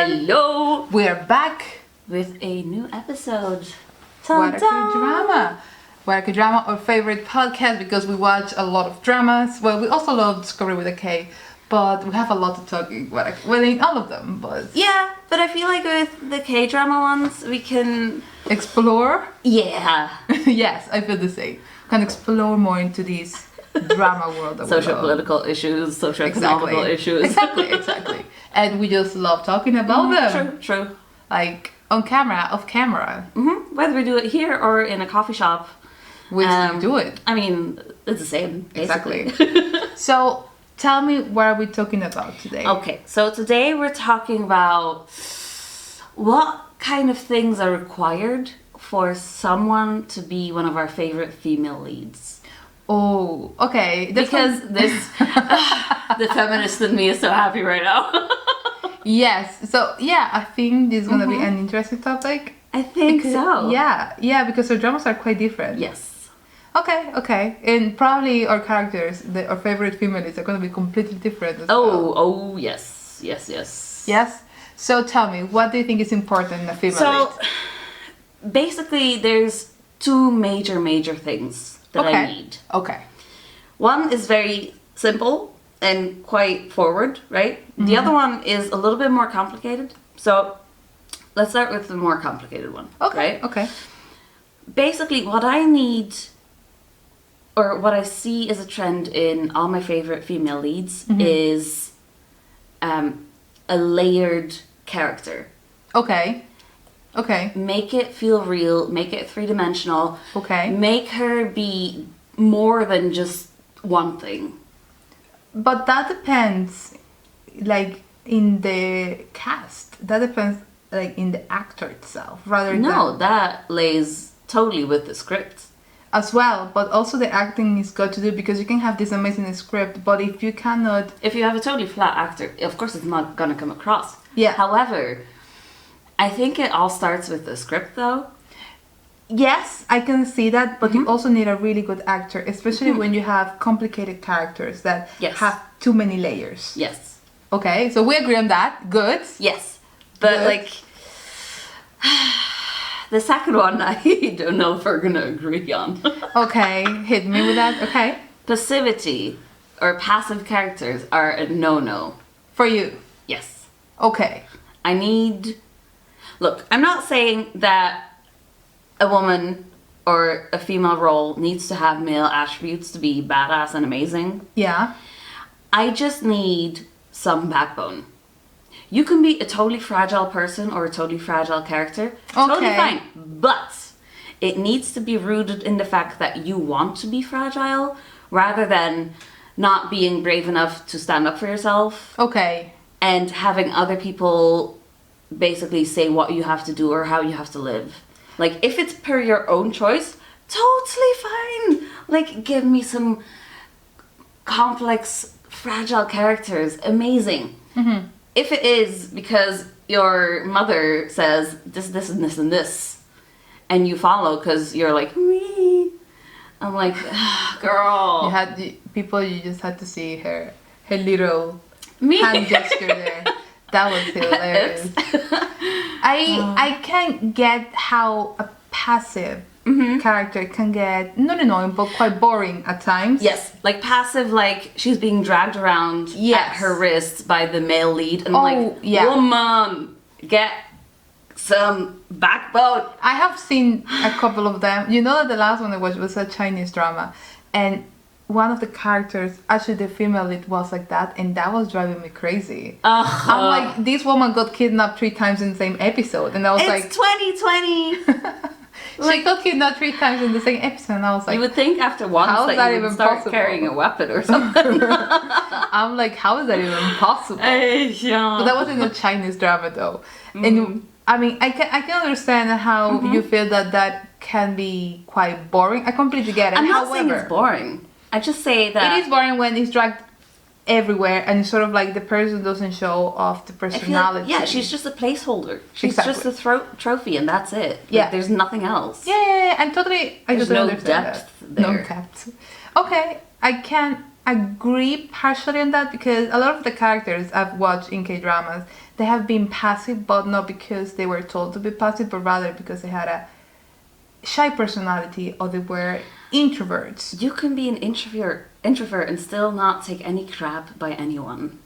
Hello! We're back With a new episode. What a K-drama. What a K-drama, our favorite podcast because we watch a lot of dramas. Well, we also love Discovery with a K, but we have a lot to talk about. Well, in all of them, but Yeah, but I feel like with the K-drama ones, we can... explore. Yeah. Yes, I feel the same. Can explore more into these drama world that we Social love. political issues, socio-economical issues. Exactly. And we just love talking about them. True. Like on camera, off camera. Mm-hmm. Whether we do it here or in a coffee shop. We do it. I mean, it's the same, basically. Exactly. So, tell me what are we talking about today? Okay, so today we're talking about what kind of things are required for someone to be one of our favorite female leads. Oh, okay. Because this, the feminist in me is so happy right now. Yes. So, yeah, I think this is going to be an interesting topic. I think so. Yeah, because our dramas are quite different. Yes. Okay. And probably our characters, our favorite female leads, are going to be completely different as well. Oh, yes. Yes? So, tell me, what do you think is important in a female lead? Basically, there's two major things that I need. Okay. One is very simple and quite forward, right? Mm-hmm. The other one is a little bit more complicated. So let's start with the more complicated one. Okay. Right? Okay. Basically, what I need, or what I see as a trend in all my favorite female leads, is a layered character. Okay. Make it feel real, make it three-dimensional. Okay. Make her be more than just one thing. But that depends, like, in the cast. That depends, like, in the actor itself, rather than... No, that lays totally with the script. As well, but also the acting is got to do, because you can have this amazing script, but if you cannot... If you have a totally flat actor, of course it's not gonna come across. Yeah. However, I think it all starts with the script, though. Yes, I can see that, but you also need a really good actor, especially when you have complicated characters that have too many layers. Yes. Okay, so we agree on that. Good. Yes. But, Good. like... the second one, I don't know if we're gonna agree on. Okay, hit me with that. Okay. Passivity, or passive characters, are a no-no. For you. Yes. Okay. I need... Look, I'm not saying that a woman or a female role needs to have male attributes to be badass and amazing. Yeah. I just need some backbone. You can be a totally fragile person or a totally fragile character. Totally fine. But it needs to be rooted in the fact that you want to be fragile rather than not being brave enough to stand up for yourself. Okay. And having other people basically say what you have to do or how you have to live. Like, if it's per your own choice, totally fine. Like, give me some complex, fragile characters. Amazing. Mm-hmm. If it is because your mother says this, and this, and this, and you follow because you're like, me, I'm like, girl. You just had to see her little Me. hand gesture there. That was hilarious. I can't get how a passive character can get not annoying but quite boring at times. Yes, like passive, like she's being dragged around at her wrists by the male lead, and woman, get some backbone. I have seen a couple of them. You know that the last one I watched was a Chinese drama, and one of the characters, actually the female lead, was like that, and that was driving me crazy. I'm like, this woman got kidnapped 3 times in the same episode, and I was like... It's 2020! She got kidnapped 3 times in the same episode, and I was like... You would think after once that you would start carrying a weapon or something. I'm like, how is that even possible? But that was in a Chinese drama, though. And I mean, I can understand how you feel that can be quite boring. I completely get it. I'm not saying it's boring. I just say that... It is boring when it's dragged everywhere and it's sort of like the person doesn't show off the personality. Like, she's just a placeholder. She's just a trophy and that's it. Like, Yeah. there's nothing else. Yeah. I totally understand depth that. there. No depth. Okay, I can agree partially on that because a lot of the characters I've watched in K-dramas, they have been passive, but not because they were told to be passive, but rather because they had a shy personality or they were introverts. You can be an introvert and still not take any crap by anyone.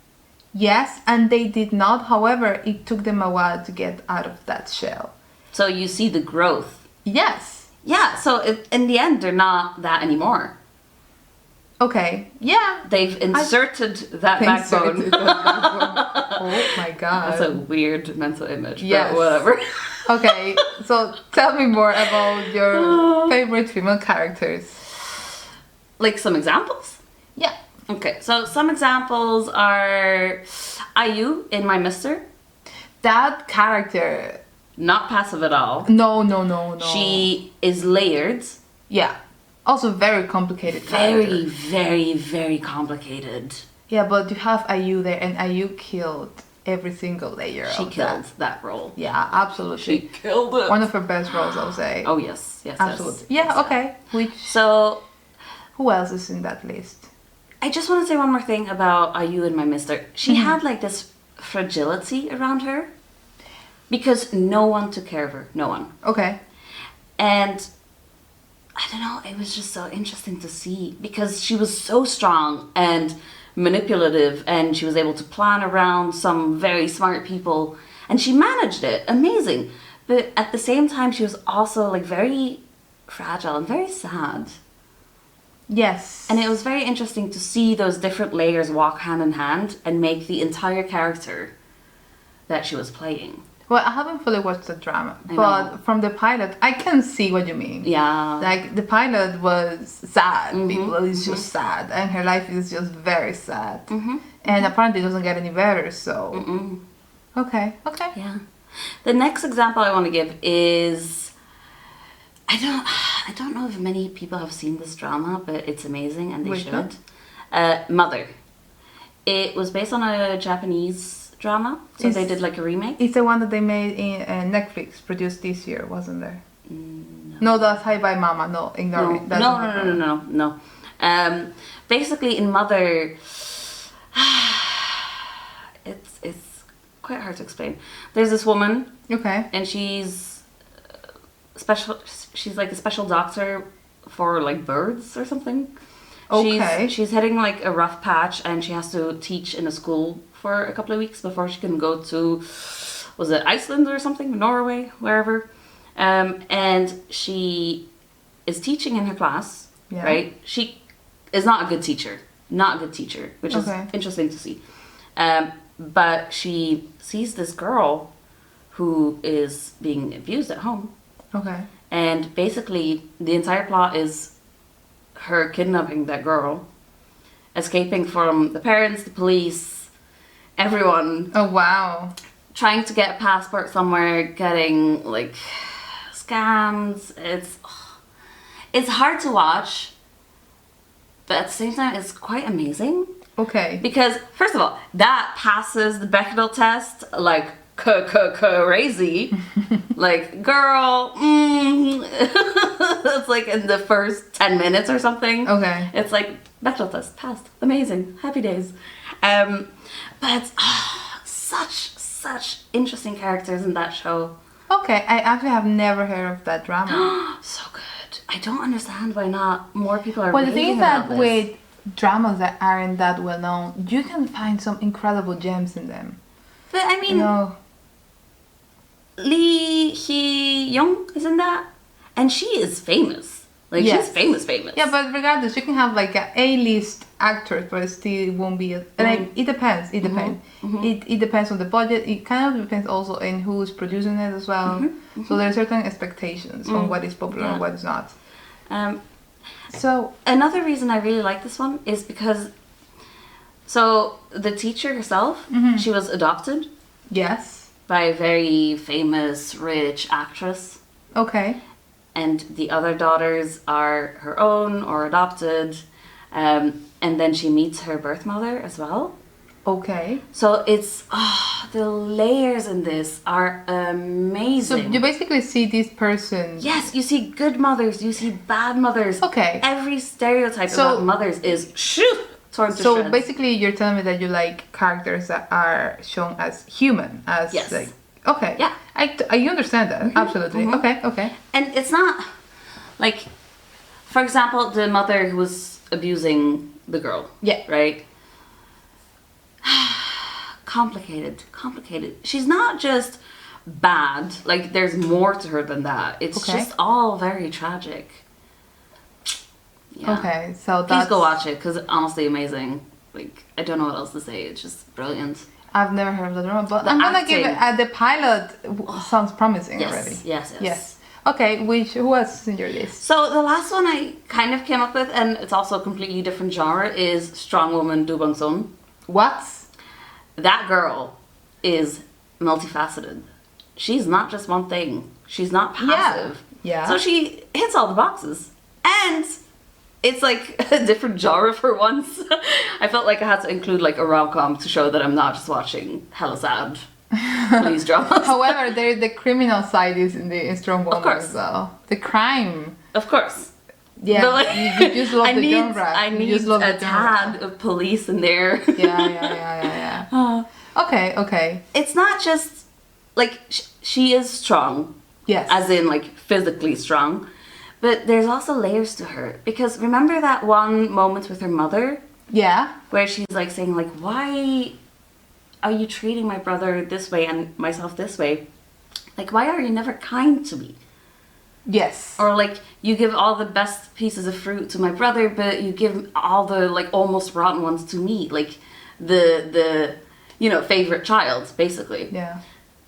Yes, and they did not. However, it took them a while to get out of that shell. So you see the growth. Yes. Yeah, so in the end, they're not that anymore. Okay, yeah. They've inserted that backbone. Oh my god. That's a weird mental image, Yes. but whatever. Okay, so tell me more about your favorite female characters. Like some examples? Yeah. Okay, so some examples are IU in My Mister. That character. Not passive at all. No. She is layered. Yeah. Also very complicated character. Very complicated. Yeah, but you have IU there, and IU killed every single layer She of killed that. that role. Yeah, absolutely. She killed it. One of her best roles, I would say. Oh, yes. Absolutely. Yes. Yeah, okay. Which, So, who else is in that list? I just want to say one more thing about IU and My Mister. She had like this fragility around her because no one took care of her. No one. Okay. And I don't know, it was just so interesting to see because she was so strong and manipulative and she was able to plan around some very smart people and she managed it. Amazing. But at the same time, she was also like very fragile and very sad. Yes. And it was very interesting to see those different layers walk hand in hand and make the entire character that she was playing. Well, I haven't fully watched the drama, I but know. from the pilot, I can see what you mean. Yeah. Like, the pilot was sad. Mhm, People is just sad. And her life is just very sad. Mm-hmm. And apparently it doesn't get any better, so... Mm-mm. Okay. Yeah. The next example I want to give is I don't know if many people have seen this drama, but it's amazing and they Which should. one? Mother. It was based on a Japanese drama, so they did like a remake. It's the one that they made in Netflix, produced this year, wasn't there? No, that's Hi Bye Mama. No, ignore me. That's No. Basically, in Mother, it's quite hard to explain. There's this woman, Okay. and she's special. She's like a special doctor for like birds or something. Okay. She's hitting like a rough patch, and she has to teach in a school for a couple of weeks before she can go to, was it Iceland or something, Norway, wherever. And she is teaching in her class, Yeah. right? She is not a good teacher, which is Okay. interesting to see. But she sees this girl who is being abused at home. Okay. And basically, the entire plot is her kidnapping that girl, escaping from the parents, the police, everyone, Oh, wow. trying to get a passport somewhere, getting like scams. It's hard to watch, but at the same time, it's quite amazing. Okay. Because, first of all, that passes the Bechdel test like crazy. Like, girl, it's like in the first 10 minutes or something. Okay. It's like, Bechdel test passed. Amazing. Happy days. But such interesting characters in that show. Okay, I actually have never heard of that drama. So good. I don't understand why not more people are Well, the thing raving is that about this. with dramas that aren't that well known, you can find some incredible gems in them. But I You mean, know? Lee Hee-young is in that, and she is famous. Like, Yes. she's famous. Yeah, but regardless, you can have like a A-list actors, but it still won't be. It depends. It depends. It depends on the budget. It kind of depends also in who's producing it as well. So there are certain expectations on what is popular and what is not. So Another reason I really like this one is because, so the teacher herself, she was adopted yes, by a very famous, rich actress. okay, And the other daughters are her own or adopted. And then she meets her birth mother as well. okay. So it's, the layers in this are So amazing. you basically see this person. Yes, you see good mothers, you see bad mothers. Okay. Every stereotype So- about mothers is shoot. torn to So shreds. basically, you're telling me that you like characters that are shown as human, as Yes. like okay, Yeah. I understand that absolutely. Okay. And it's not like, for example, the mother who was abusing the girl. Yeah. Right? Complicated. She's not just bad. Like, there's more to her than that. It's Okay. just all very tragic. Yeah. Okay, so Please that's go watch it, because honestly, amazing. Like, I don't know what else to say. It's just brilliant. I've never heard of the drama, but The I'm gonna give it. acting. The pilot sounds promising Yes, already. yes. Okay, who else is in your list? So the last one I kind of came up with, and it's also a completely different genre, is Strong Woman Do Bong Soon. What? That girl is multifaceted. She's not just one thing. She's not passive. Yeah. So she hits all the boxes. And it's like a different genre for once. I felt like I had to include like a rom-com to show that I'm not just watching hella sad police dramas. However, the criminal side is in Strong Woman course. as well. The crime. Of course. Yeah, But, like, you just love I the need, genre. I You need just love a the genre. tad of police in there. Yeah. Okay. It's not just like she is strong, Yes. as in like physically strong, but there's also layers to her, because remember that one moment with her mother Yeah. where she's like saying like, why are you treating my brother this way and myself this way? Like, why are you never kind to me? Yes. Or like, you give all the best pieces of fruit to my brother, but you give all the like almost rotten ones to me, like the favorite child, basically. Yeah.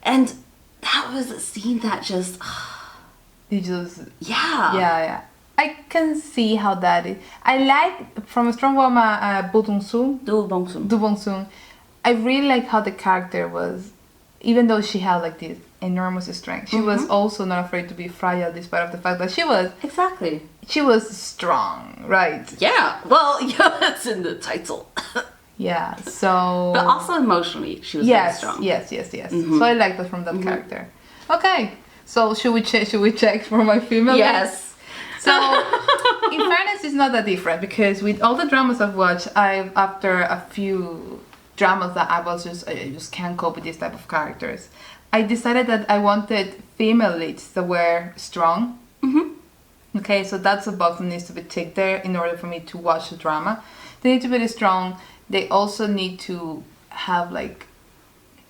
And that was a scene that just You just yeah. yeah. I can see how that is. I like from a Strong Woman, Do Bong Soon. Do Bong Soon. Do Bong Soon. I really like how the character was, even though she had like this enormous strength, she was also not afraid to be fragile, despite of the fact that she was strong, right? Yeah. Well, yeah, that's in the title. Yeah. So. But also emotionally, she was very strong. Yes. So I like that from that character. Okay. So should we check for my female? Yes. So, in fairness, it's not that different, because with all the dramas I've watched, after a few dramas that I just can't cope with this type of characters, I decided that I wanted female leads that were strong. Okay, so that's a box that needs to be ticked there in order for me to watch the drama. They need to be strong. They also need to have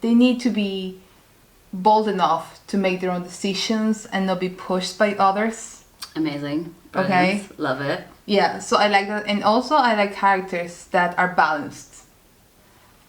they need to be bold enough to make their own decisions and not be pushed by others. Amazing. Okay. Brilliant. Love it. Yeah, so I like that. And also I like characters that are balanced.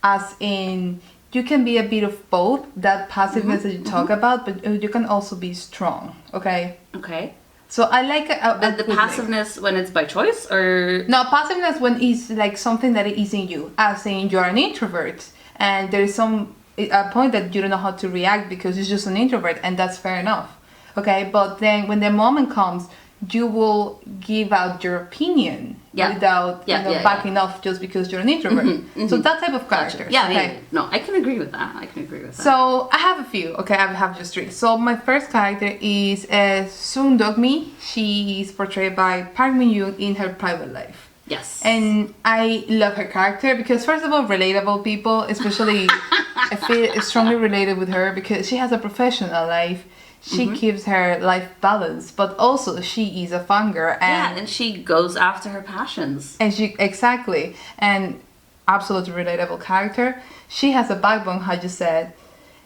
As in, you can be a bit of both, that passiveness that you talk about, but you can also be strong, okay? Okay. So I like The good mix. passiveness when it's by choice, or No, passiveness when it's like something that is in you. As in, you're an introvert and there is a point that you don't know how to react because you're just an introvert, and that's fair enough. Okay, but then when the moment comes, you will give out your opinion without backing off just because you're an introvert. So that type of character. yeah, okay. yeah. No, I can agree with that. So I have a few. Okay, I have just three. So my first character is Sung Dok-mi. She is portrayed by Park Min-yoon in her private life. Yes. And I love her character because, first of all, relatable people, especially I feel strongly related with her because she has a professional life. She keeps her life balanced, but also she is a fangirl. And she goes after her passions. And exactly. And absolutely relatable character. She has a backbone, how you said.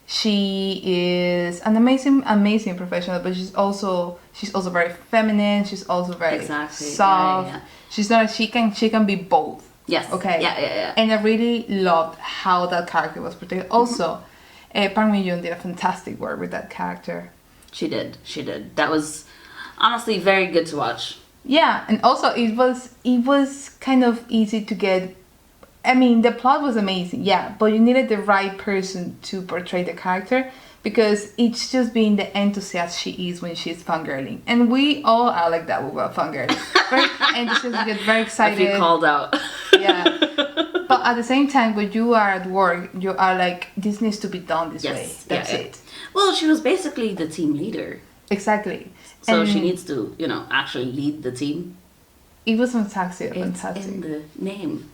She is an amazing professional, but she's also very feminine. She's also very soft. Yeah. She's not. She can be both. Yes. Okay. Yeah. And I really loved how that character was portrayed. Also, Park Min-yoon did a fantastic work with that character. She did. That was honestly very good to watch. Yeah, and also it was kind of easy to get. I mean, the plot was amazing, yeah, but you needed the right person to portray the character because it's just being the enthusiast she is when she's fangirling. And we all are like that when we're fangirling. Very enthusiastic, get very excited. I feel called out. Yeah. But at the same time, when you are at work, you are like, this needs to be done this way. That's it. Well, she was basically the team leader. Exactly. So and she needs to, actually lead the team. It was fantastic. It's in the name.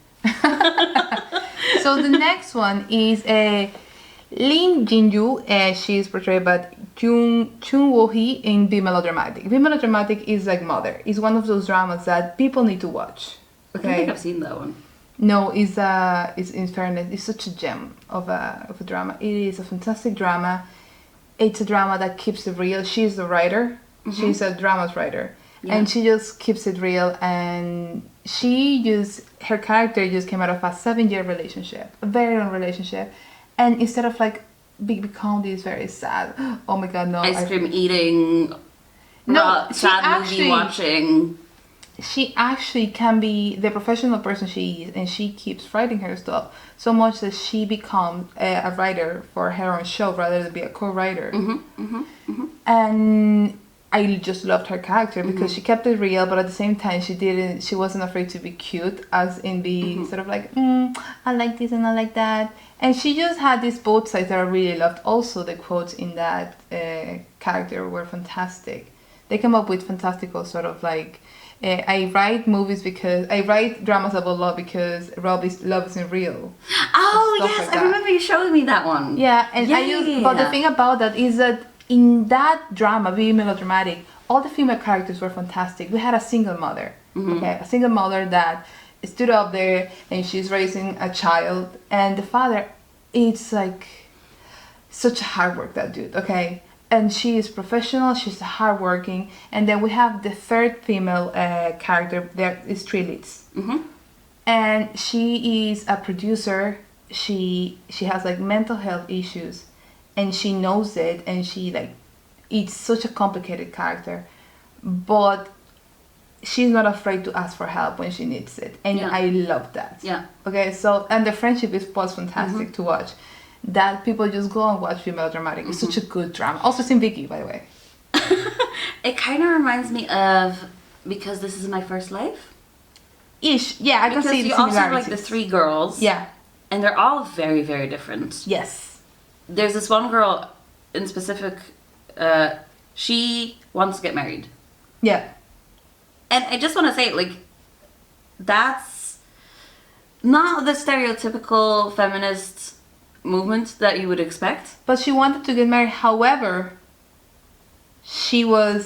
So the next one is Lin Jinju. She is portrayed by Chun Wo-hee in Be Melodramatic. Be Melodramatic is like Mother. It's one of those dramas that people need to watch. I don't think I've seen that one. No, it's in fairness, it's such a gem of a drama. It is a fantastic drama. It's a drama that keeps it real. She's the writer. She's a drama's writer. Yeah. And she just keeps it real, and her character just came out of a 7-year relationship, a very long relationship, and instead of like become this very sad, oh my god, no, ice cream eating, sad movie watching. She actually can be the professional person she is, and she keeps writing her stuff so much that she becomes a writer for her own show rather than be a co-writer. And I just loved her character because she kept it real, but at the same time she wasn't afraid to be cute, as in the sort of like, I like this and I like that. And she just had these both sides that I really loved. Also, the quotes in that character were fantastic. They come up with fantastical sort of like, I write dramas about love because love isn't real. Oh yes, like I remember you showing me that one. Yeah, and but the thing about that is that in that drama, Be Melodramatic, all the female characters were fantastic. We had a single mother, a single mother that stood up there and she's raising a child, and the father, it's like such a hard work, that dude, okay? And she is professional, she's hardworking, and then we have the third female character. There is 3 leads, and she is a producer. She has like mental health issues, and she knows it, and she like, it's such a complicated character, but she's not afraid to ask for help when she needs it, and I love that. Yeah. Okay, so and the friendship was fantastic to watch. That people just go and watch Be Melodramatic. It's such a good drama. Also, it's in Vicky, by the way. It kind of reminds me of Because This Is My First Life. Ish, yeah, I can see the similarities. Because you also have like the 3 girls. Yeah. And they're all very, very different. Yes. There's this one girl in specific, she wants to get married. Yeah. And I just want to say, like, that's not the stereotypical feminist movement that you would expect. But she wanted to get married. However, she wanted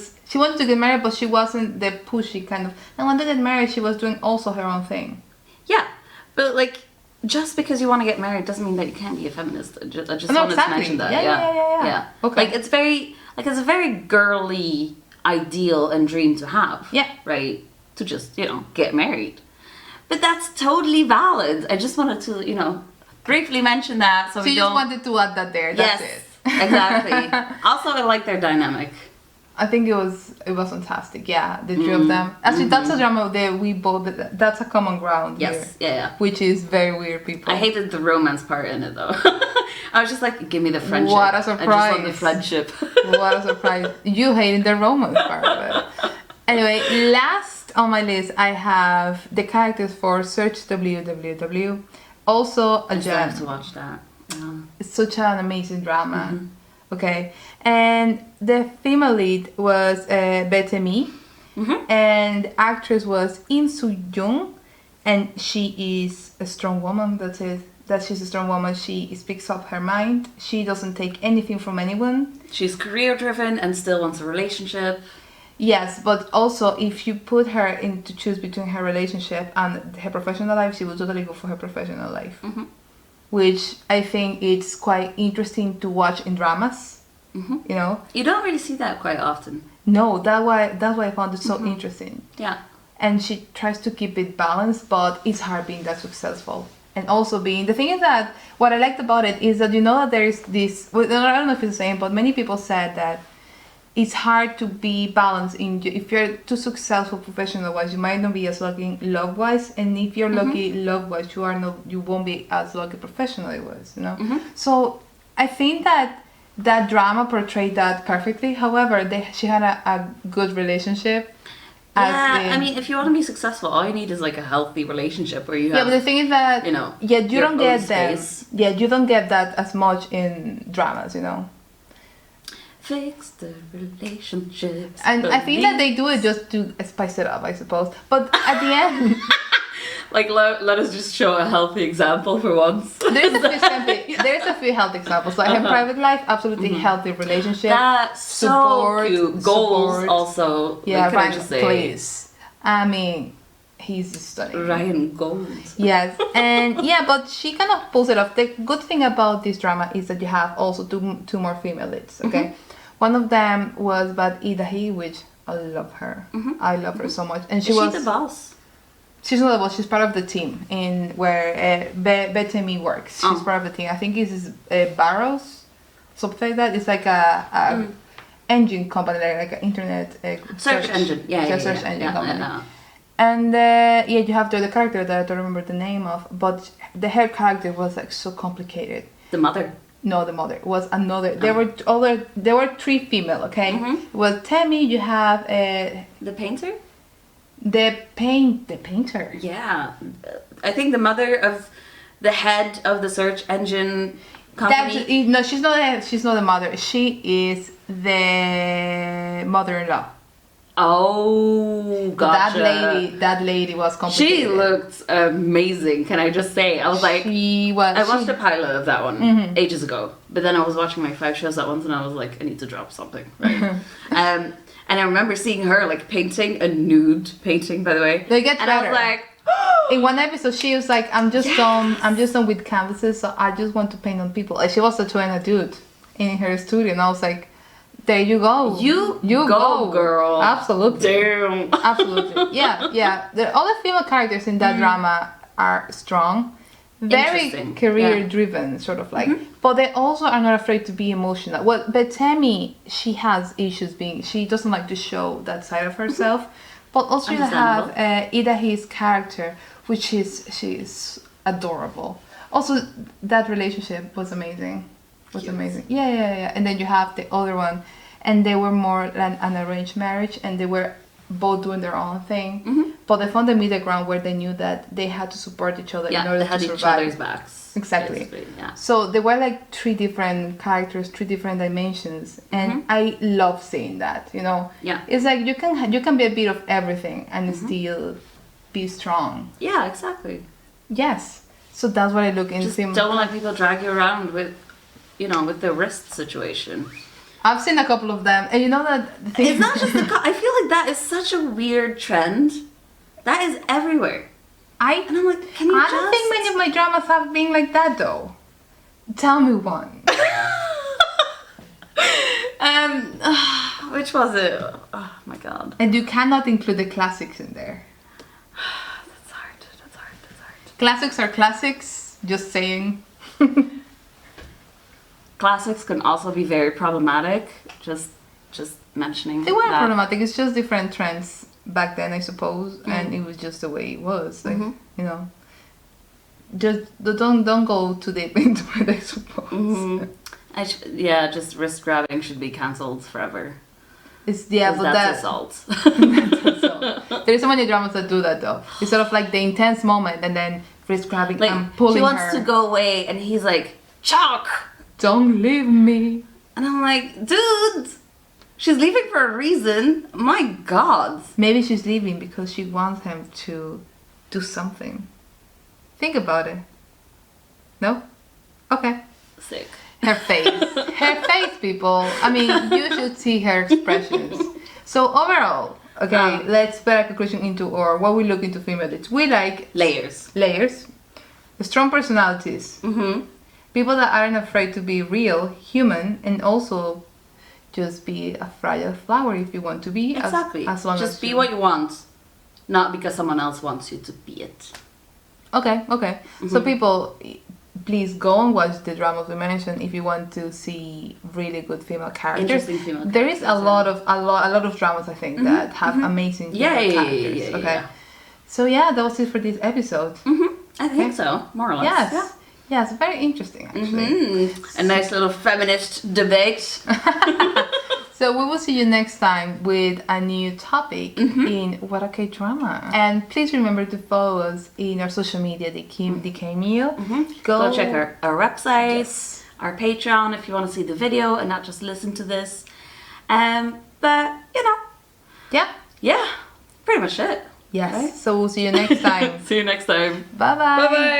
to get married, but she wasn't the pushy kind of. And when they get married, she was doing also her own thing. Yeah, but like, just because you want to get married doesn't mean that you can't be a feminist. I just wanted to mention that. Yeah. Okay. Like, it's a very girly ideal and dream to have. Yeah. Right. To just get married, but that's totally valid. I just wanted to briefly mention that, so we just wanted to add that there. That's it. Exactly. Also, I like their dynamic. I think it was fantastic. Yeah, the 3 of them. Actually, that's a drama that that's a common ground. Yes. Here, yeah. Which is very weird, people. I hated the romance part in it though. I was just like, give me the friendship. What a surprise! I just want the friendship. What a surprise! You hated the romance part of it. Anyway, last on my list, I have the characters for Search WWW. Also a gem. I have to watch that. Yeah. It's such an amazing drama. Okay, and the female lead was Bae Mi, and the actress was In Soo Jung, and she is a strong woman. That's it. That she's a strong woman. She speaks up her mind. She doesn't take anything from anyone. She's career driven and still wants a relationship. Yes, but also if you put her in to choose between her relationship and her professional life, she will totally go for her professional life. Which I think it's quite interesting to watch in dramas. You don't really see that quite often. No, that's why I found it so interesting. Yeah. And she tries to keep it balanced, but it's hard being that successful. And also the thing is that what I liked about it is that that there is this, I don't know if it's the same, but many people said that it's hard to be balanced if you're too successful professional wise, you might not be as lucky love wise, and if you're lucky love wise, you won't be as lucky professionally wise, So I think that drama portrayed that perfectly. However, she had a good relationship. I mean, if you want to be successful, all you need is like a healthy relationship where you have. Yeah, but the thing is that you don't get that. Yeah, you don't get that as much in dramas, Fix the relationships. And I think that they do it just to spice it up, I suppose. But at the end... Like, let us just show a healthy example for once. There's a few healthy examples. Like in private life, absolutely healthy relationship. That's so cute. Goals also. Yeah, like, Ryan, just say, please. I mean, he's stunning. Ryan Gold. Yes, and yeah, but she kind of pulls it off. The good thing about this drama is that you have also two more female leads. Okay, one of them was Bad Ida He, which I love her. I love her so much, and she was the boss. She's not the boss. She's part of the team in where Bethany works. She's part of the team. I think it's Barrows, something like that. It's like a engine company, like an internet search engine. Search engine company. And you have the other character that I don't remember the name of, but her character was like so complicated. The mother. No, the mother was another. There were three female. Okay, it was Tammy. You have the painter. The painter. Yeah, I think the mother of the head of the search engine company. No, she's not. She's not the mother. She is the mother-in-law. Oh, gotcha. That lady was complicated. She looked amazing. Can I just say? I was like, I watched a pilot of that one ages ago, but then I was watching my 5 shows at once, and I was like, I need to drop something. Right? And I remember seeing her like painting a nude painting, by the way. They get and better. I was like, in one episode, she was like, I'm just done with canvases, so I just want to paint on people. And she was tattooing a dude in her studio, and I was like, there you go. You go, girl. Absolutely. Damn. Absolutely. Yeah. The other female characters in that drama are strong. Very career-driven, sort of like. But they also are not afraid to be emotional. Well, but Tammy, she has issues she doesn't like to show that side of herself. But also you have Ida He's character, she's adorable. Also, that relationship was amazing. Amazing. Yeah. And then you have the other one, and they were more than an arranged marriage, and they were both doing their own thing. But they found the middle ground where they knew that they had to support each other in order to survive. They had each other's backs. Exactly. Yeah. So there were like 3 different characters, 3 different dimensions, and I love seeing that. You know. Yeah. It's like you can be a bit of everything and still be strong. Yeah, exactly. Yes. So that's what I look in. Just don't let people drag you around with the wrist situation. I've seen a couple of them, and you know that it's not just I feel like that is such a weird trend. That is everywhere. And I'm like, can you I don't think many of my dramas have been like that, though. Tell me one. Which was it? Oh my god. And you cannot include the classics in there. That's hard. Classics are classics. Just saying. Classics can also be very problematic. Just mentioning. They were problematic. It's just different trends back then, I suppose, and it was just the way it was. Like you know, just don't go too deep into it, I suppose. Just wrist grabbing should be cancelled forever. But that's assault. That's assault. There's so many dramas that do that though. It's sort of like the intense moment and then wrist grabbing and pulling her. She wants to go away, and he's like, "Chalk, don't leave me." And I'm like, dude, she's leaving for a reason. My God. Maybe she's leaving because she wants him to do something. Think about it. No? Okay. Sick. Her face, people. I mean, you should see her expressions. So overall, okay, let's put a conclusion into what we look into female leads. We like layers, strong personalities, people that aren't afraid to be real, human, and also just be a fragile flower if you want to be. Exactly. As long just as be what you want, not because someone else wants you to be it. Okay. So people, please go and watch the dramas we mentioned if you want to see really good female characters. Interesting female characters. There is a lot of dramas, I think, that have amazing female characters. Okay. So yeah, that was it for this episode. I think so, more or less. Yes, very interesting actually. A nice little feminist debate. So we will see you next time with a new topic in What a K-Drama. And please remember to follow us in our social media, the DK Meal. Go check our website, our Patreon if you want to see the video and not just listen to this. But, you know. Yeah. Yeah, pretty much it. Yes. Right? So we'll see you next time. See you next time. Bye bye. Bye bye.